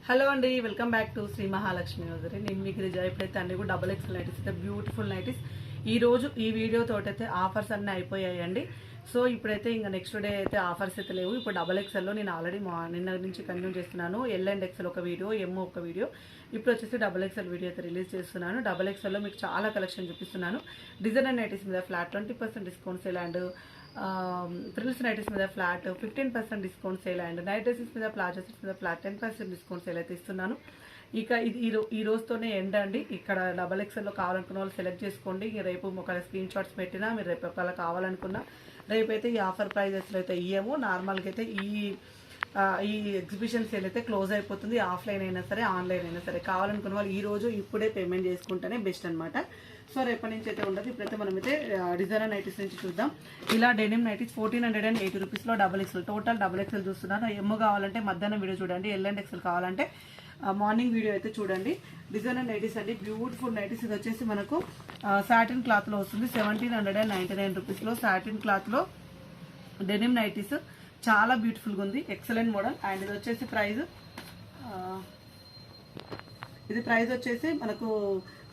Hello అండి, welcome back to Shri Mahalakshmi వదిలి. నేను మీకు రిజా. ఇప్పుడైతే అన్ని కూడా డబుల్ ఎక్స్ఎల్ నైటీస్ అయితే బ్యూటిఫుల్ నైటీస్ ఈ వీడియో తోటైతే ఆఫర్స్ అన్నీ అయిపోయాయండి. సో ఇప్పుడైతే ఇంకా నెక్స్ట్ డే అయితే ఆఫర్స్ అయితే లేవు. ఇప్పుడు డబుల్ ఎక్స్ఎల్లో నేను ఆల్రెడీ నిన్న నుంచి కంటిన్యూ చేస్తున్నాను. ఎల్ అండ్ ఎక్స్ఎల్ ఒక వీడియో, ఎమ్ ఒక వీడియో. ఇప్పుడు వచ్చేసి డబుల్ ఎక్స్ఎల్ వీడియో అయితే రిలీజ్ చేస్తున్నాను. డబుల్ ఎక్స్ఎల్లో మీకు చాలా కలెక్షన్ చూపిస్తున్నాను. డిజైనర్ నైటీస్ మీద flat 20% discount sale and frills nighties మీద flat 15% discount sale and night dresses మీద ప్లాజో సెట్స్ మీద ఫ్లాట్ 10% డిస్కౌంట్ సేల్ అయితే ఇస్తున్నాను. ఇక ఇది ఈ రోజుతోనే ఎండ్ అండి. ఇక్కడ డబల్ ఎక్స్ఎల్లో కావాలనుకున్న వాళ్ళు సెలెక్ట్ చేసుకోండి. రేపు ఒక స్క్రీన్ షాట్స్ పెట్టినా మీరు రేపు ఒకవేళ కావాలనుకున్నా రేపైతే ఈ ఆఫర్ ప్రైజెస్లో అయితే ఇయ్యము. నార్మల్గా అయితే ఈ ఎగ్జిబిషన్ సేల్ అయితే క్లోజ్ అయిపోతుంది. ఆఫ్లైన్ అయినా సరే ఆన్లైన్ అయినా సరే కావాలనుకున్న వాళ్ళు ఈ రోజు ఇప్పుడే పేమెంట్ చేసుకుంటేనే బెస్ట్ అనమాట. సో రేపటి నుంచి అయితే ఉండదు. ఇప్పుడైతే మనమైతే డిజైనర్ నైటీస్ నుంచి చూద్దాం. ఇలా డెనిమ్ నైటీస్ 1480 రూపీస్లో double XL, total double XL చూస్తున్నాను. ఎమ్ కావాలంటే మధ్యాహ్నం వీడియో చూడండి. ఎల్ అండ్ ఎక్స్ఎల్ కావాలంటే మార్నింగ్ వీడియో అయితే చూడండి. డిజైనర్ నైటీస్ అండి, బ్యూటిఫుల్ నైటీస్. ఇది వచ్చేసి మనకు సాటిన్ క్లాత్లో వస్తుంది. 1799 రూపీస్లో సాటిన్ క్లాత్లో డెనిమ్ నైటీస్ చాలా బ్యూటిఫుల్గా ఉంది. Excellent model. అండ్ ఇది వచ్చేసి ప్రైస్ వచ్చేసి మనకు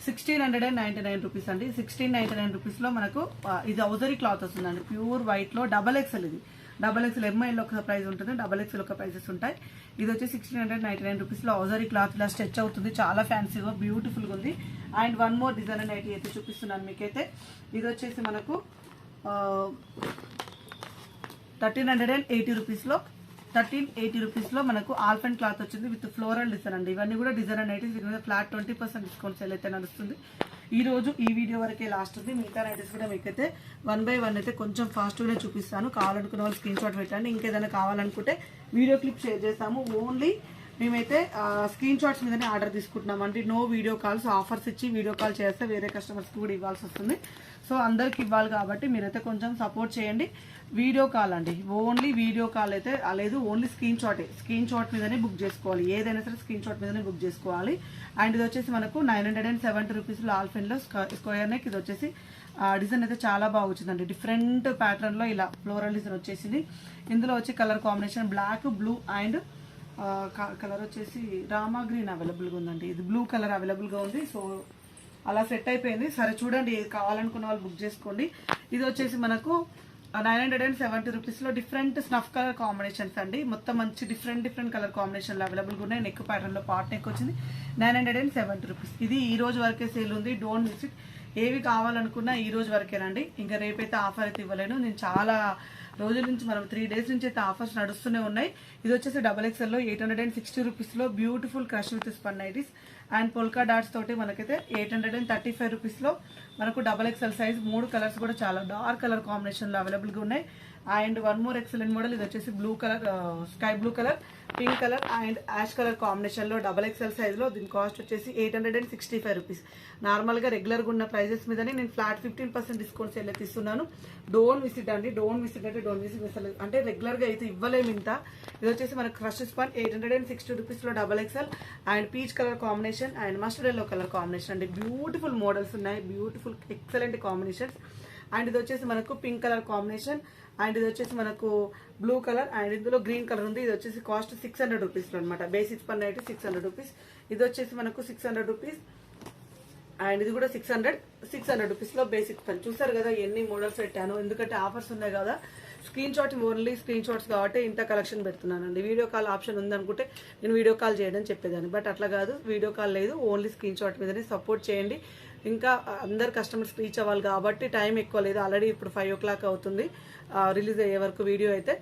1699 రూపీస్ అండి. 1699 రూపీస్లో మనకు ఇది ఔజరీ క్లాత్ వస్తుందండి, ప్యూర్ వైట్లో. డబల్ ఎక్స్ఎల్, ఇది డబల్ ఎక్స్ఎల్. ఎంఐలో ఒక ప్రైస్ ఉంటుంది, డబల్ ఎక్స్ఎల్ ఒక ప్రైజెస్ ఉంటాయి. ఇది వచ్చి 1699 రూపీస్లో ఔజరీ క్లాత్ ఇలా స్ట్రెచ్ అవుతుంది. చాలా ఫ్యాన్సీగా బ్యూటిఫుల్గా ఉంది. And one more designer nighty అయితే చూపిస్తున్నాను మీకైతే. ఇది వచ్చేసి మనకు 1380 రూపీస్లో మనకు ఆల్ఫెన్ క్లాత్ వచ్చింది విత్ ఫ్లోరల్ డిజైన్ అండి. ఇవన్నీ కూడా డిజైనర్ నైటీస్. దీని మీద ఫ్లాట్ 20% డిస్కౌంట్ సేల్ అయితే నడుస్తుంది. ఈ వీడియో వరకే లాస్ట్ ఉంది. మిగతా నైటీస్ కూడా మీకైతే 1 by 1 అయితే కొంచెం ఫాస్ట్గానే చూపిస్తాను. కావాలనుకున్న వాళ్ళు స్క్రీన్ షాట్ పెట్టండి. ఇంకేదైనా కావాలనుకుంటే వీడియో క్లిప్ షేర్ చేస్తాము. ఓన్లీ మేమైతే స్క్రీన్ షాట్స్ మీదనే ఆర్డర్ తీసుకుంటున్నాం అంటే నో వీడియో కాల్స్. ఆఫర్స్ ఇచ్చి వీడియో కాల్ చేస్తే వేరే కస్టమర్స్కి కూడా ఇవ్వాల్సి వస్తుంది. సో అందరికి ఇవ్వాలి కాబట్టి మీరైతే కొంచెం సపోర్ట్ చేయండి. వీడియో కాల్ అండి, ఓన్లీ వీడియో కాల్ అయితే లేదు, ఓన్లీ స్క్రీన్ షాట్ మీదనే బుక్ చేసుకోవాలి. ఏదైనా సరే స్క్రీన్ షాట్ మీదనే బుక్ చేసుకోవాలి. అండ్ ఇది వచ్చేసి మనకు 970 రూపీస్లో ఆల్ఫెన్లో స్క్వేర్ నెక్. ఇది వచ్చేసి డిజైన్ అయితే చాలా బాగా వచ్చిందండి. డిఫరెంట్ ప్యాటర్న్లో ఇలా ఫ్లోరల్ డిజైన్ వచ్చేసింది. ఇందులో వచ్చి colour combination black, blue and colour వచ్చేసి రామా గ్రీన్ అవైలబుల్గా ఉందండి. ఇది బ్లూ కలర్ అవైలబుల్గా ఉంది. సో అలా సెట్ అయిపోయింది. సరే చూడండి, ఏది కావాలనుకున్న వాళ్ళు బుక్ చేసుకోండి. ఇది వచ్చేసి మనకు 970 రూపీస్లో డిఫరెంట్ స్నఫ్ కలర్ కాంబినేషన్స్ అండి. మొత్తం మంచి డిఫరెంట్ కలర్ కాంబినేషన్లు అవైలబుల్గా ఉన్నాయి. నెక్ ప్యాటర్న్లో పార్ట్ నెక్ వచ్చింది. 970 రూపీస్. ఇది ఈ రోజు వరకే సేల్ ఉంది. Don't miss it. ఏవి కావాలనుకున్నా ఈ రోజు వరకేనండి. ఇంకా రేపైతే ఆఫర్ అయితే ఇవ్వలేను. నేను చాలా రోజుల నుంచి, మనం 3 days నుంచి అయితే ఆఫర్స్ నడుస్తూనే ఉన్నాయి. ఇది వచ్చేసి డబల్ ఎక్స్ఎల్లో 860 రూపీస్లో beautiful crush with spun nighties and polka dots తోటి మనకైతే 835 రూపీస్లో మనకు డబల్ ఎక్స్ఎల్ సైజ్. 3 కలర్స్ కూడా చాలా డార్క్ కలర్ కాంబినేషన్లో అవైలబుల్గా ఉన్నాయి. And one more excellent model. ఇది వచ్చేసి blue colour, sky blue colour, pink colour and ash colour కాంబినేషన్లో డబల్ ఎక్స్ఎల్ సైజ్లో. దీని కాస్ట్ వచ్చేసి 865 రూపీస్. నార్మల్గా రెగ్యులర్గా ఉన్న ప్రైజెస్ మీదనే నేను ఫ్లాట్ 15% డిస్కౌంట్ సేల్ అయితే ఇస్తున్నాను. డోంట్ మిస్ ఇట్ అండి. డోంట్ మిస్ అసలు అంటే రెగ్యులర్గా అయితే ఇవ్వలేము ఇంత. ఇది వచ్చేసి మనకు క్రష్ స్పాన్ 860 రూపీస్లో double XL and peach colour combination and mustard yellow colour combination అండి. బ్యూటిఫుల్ మోడల్స్ ఉన్నాయి, బ్యూటిఫుల్ ఎక్సలెంట్ కాంబినేషన్స్. అండ్ ఇది వచ్చేసి మనకు పింక్ కలర్ కాంబినేషన్ అండ్ ఇది వచ్చేసి మనకు బ్లూ కలర్ అండ్ ఇందులో గ్రీన్ కలర్ ఉంది. ఇది వచ్చేసి కాస్ట్ 600 రూపీస్లో అనమాట. బేసిక్స్ పన్ను అయితే 600 రూపీస్. ఇది వచ్చేసి మనకు 600 రూపీస్ అండ్ ఇది కూడా 600 రూపీస్లో బేసిక్ పని. చూసారు కదా ఎన్ని మోడల్స్ పెట్టాను, ఎందుకంటే ఆఫర్స్ ఉన్నాయి కదా. ఓన్లీ స్క్రీన్ షాట్స్ కాబట్టి ఇంత కలెక్షన్ పెడుతున్నానండి. వీడియో కాల్ ఆప్షన్ ఉందనుకుంటే నేను వీడియో కాల్ చేయడం చెప్పేదాన్ని, బట్ అట్లా కాదు, వీడియో కాల్ లేదు, ఓన్లీ స్క్రీన్ షాట్ మీదనే. సపోర్ట్ చేయండి. ఇంకా అందరు కస్టమర్స్ రీచ్ అవ్వాలి కాబట్టి టైం ఎక్కువ లేదు. ఆల్రెడీ ఇప్పుడు 5 o'clock అవుతుంది రిలీజ్ అయ్యే వరకు వీడియో అయితే.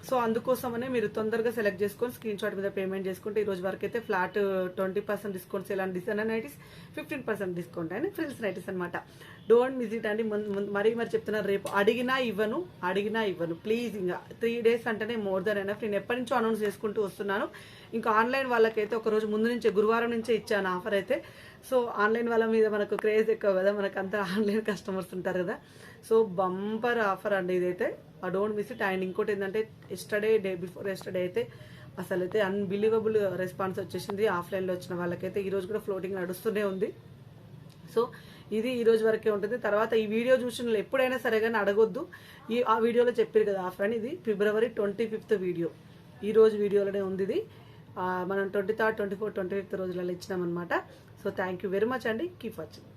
సో అందుకోసమనే మీరు తొందరగా సెలెక్ట్ చేసుకొని స్క్రీన్ షాట్ మీద పేమెంట్ చేసుకుంటే ఈ రోజు వరకు అయితే ఫ్లాట్ 20% డిస్కౌంట్స్ ఇలాంటి designer nighties 15% discount and frills nighties అనమాట. డోంట్ మిస్ ఇట్ అండి. మరి చెప్తున్నారు, రేపు అడిగినా ఇవ్వను ప్లీజ్. ఇంకా 3 days అంటేనే మోర్ దెన్ ఎనఫ్. నేను ఎప్పటి నుంచో అనౌన్స్ చేసుకుంటూ వస్తున్నాను. ఇంకా ఆన్లైన్ వాళ్ళకైతే ఒక రోజు ముందు నుంచే, గురువారం నుంచే ఇచ్చాను ఆఫర్ అయితే. సో ఆన్లైన్ వాళ్ళ మీద మనకు క్రేజ్ ఎక్కువ కదా, మనకు అంతా ఆన్లైన్ కస్టమర్స్ ఉంటారు కదా. సో బంపర్ ఆఫర్ అండి ఇదైతే. Don't miss it. అండ్ ఇంకోటి ఏంటంటే డే బిఫోర్ ఎస్టర్డే అయితే అసలు అయితే అన్బిలీవబుల్ రెస్పాన్స్ వచ్చేసింది. ఆఫ్లైన్లో వచ్చిన వాళ్ళకైతే ఈరోజు కూడా ఫ్లోటింగ్ నడుస్తూనే ఉంది. సో ఇది ఈ రోజు వరకే ఉంటుంది. తర్వాత ఈ వీడియో చూసిన ఎప్పుడైనా సరే కానీ అడగొద్దు. ఆ వీడియోలో చెప్పారు కదా ఆఫర్ అని. ఇది February 25th వీడియో, ఈ రోజు వీడియోలోనే ఉంది ఇది. మనం 23rd, 24th, 25th రోజులలో ఇచ్చినామన్నమాట. So thank you very much అండి. Keep watching.